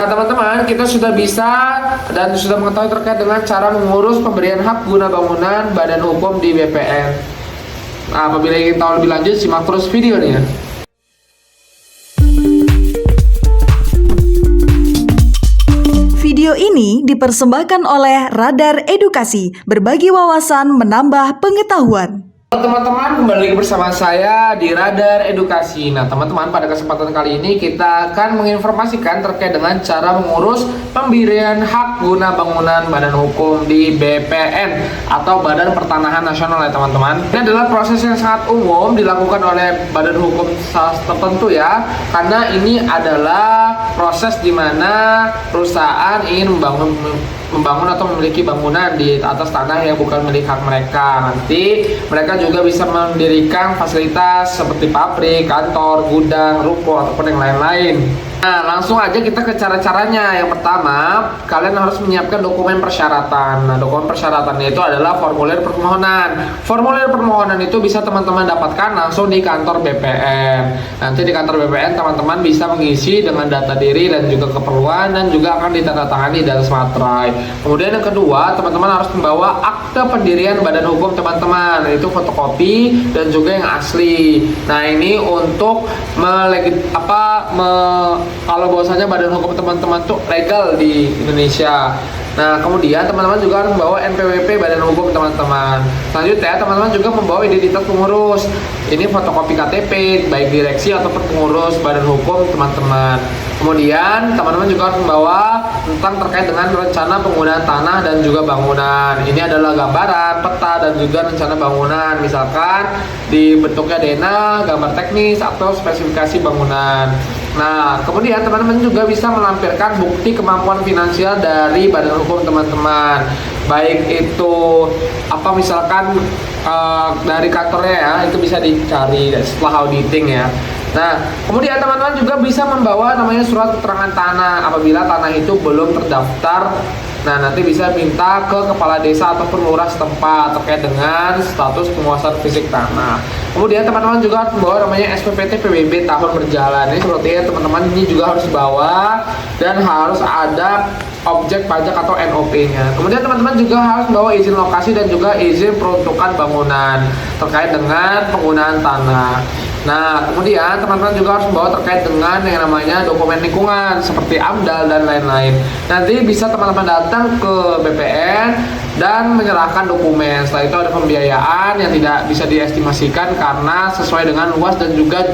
Nah teman-teman, kita sudah bisa dan sudah mengetahui terkait dengan cara mengurus pemberian hak guna bangunan badan hukum di BPN. Nah, apabila ingin tahu lebih lanjut, simak terus videonya. Video ini dipersembahkan oleh Radar Edukasi, berbagi wawasan menambah pengetahuan. Teman-teman, kembali lagi bersama saya di Radar Edukasi. Nah teman-teman, pada kesempatan kali ini kita akan menginformasikan terkait dengan cara mengurus pemberian hak guna bangunan badan hukum di BPN atau Badan Pertanahan Nasional ya teman-teman. Ini adalah proses yang sangat umum dilakukan oleh badan hukum tertentu ya, karena ini adalah proses di mana perusahaan ingin membangun atau memiliki bangunan di atas tanah yang bukan milik hak mereka. Nanti mereka juga bisa mendirikan fasilitas seperti pabrik, kantor, gudang, ruko, ataupun yang lain-lain. Nah, langsung aja kita ke cara-caranya. Yang pertama, kalian harus menyiapkan dokumen persyaratan. Nah, dokumen persyaratannya itu adalah formulir permohonan. Formulir permohonan itu bisa teman-teman dapatkan langsung di kantor BPN. Nanti di kantor BPN teman-teman bisa mengisi dengan data diri dan juga keperluan, dan juga akan ditandatangani dalam materai. Kemudian yang kedua, teman-teman harus membawa akte pendirian badan hukum teman-teman, yaitu fotokopi dan juga yang asli. Nah, ini untuk kalau bahwasanya badan hukum teman-teman tuh legal di Indonesia. Nah, kemudian teman-teman juga harus membawa NPWP badan hukum teman-teman. Selanjutnya, teman-teman juga membawa identitas pengurus. Ini fotokopi KTP, baik direksi ataupun pengurus badan hukum teman-teman. Kemudian, teman-teman juga harus membawa tentang terkait dengan rencana penggunaan tanah dan juga bangunan. Ini adalah gambaran, peta, dan juga rencana bangunan. Misalkan di bentuknya denah, gambar teknis, atau spesifikasi bangunan. Nah, kemudian teman-teman juga bisa melampirkan bukti kemampuan finansial dari badan hukum teman-teman. Baik itu misalkan dari kantornya ya, itu bisa dicari setelah auditing ya. Nah, kemudian teman-teman juga bisa membawa namanya surat keterangan tanah apabila tanah itu belum terdaftar. Nah, nanti bisa minta ke kepala desa ataupun lurah setempat terkait dengan status penguasaan fisik tanah. Kemudian teman-teman juga harus membawa namanya SPPT PBB tahun berjalan. Ini sepertinya teman-teman ini juga harus dibawa dan harus ada objek pajak atau NOP-nya. Kemudian teman-teman juga harus membawa izin lokasi dan juga izin peruntukan bangunan terkait dengan penggunaan tanah. Nah, kemudian teman-teman juga harus membawa terkait dengan yang namanya dokumen lingkungan seperti AMDAL dan lain-lain. Nanti bisa teman-teman datang ke BPN dan menyerahkan dokumen. Setelah itu ada pembiayaan yang tidak bisa diestimasikan karena sesuai dengan luas dan juga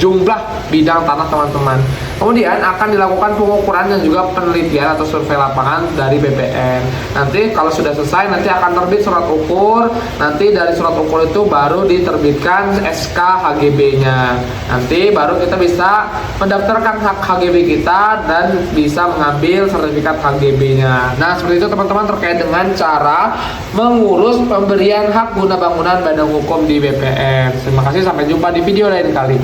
jumlah bidang tanah teman-teman. Kemudian akan dilakukan pengukuran dan juga penelitian atau survei lapangan dari BPN. Nanti kalau sudah selesai, nanti akan terbit surat ukur. Nanti dari surat ukur itu baru diterbitkan SK HGB-nya. Nanti baru kita bisa mendaftarkan hak HGB kita dan bisa mengambil sertifikat HGB-nya. Nah, seperti itu teman-teman terkait dengan cara mengurus pemberian hak guna bangunan badan hukum di BPN. Terima kasih, sampai jumpa di video lain kali.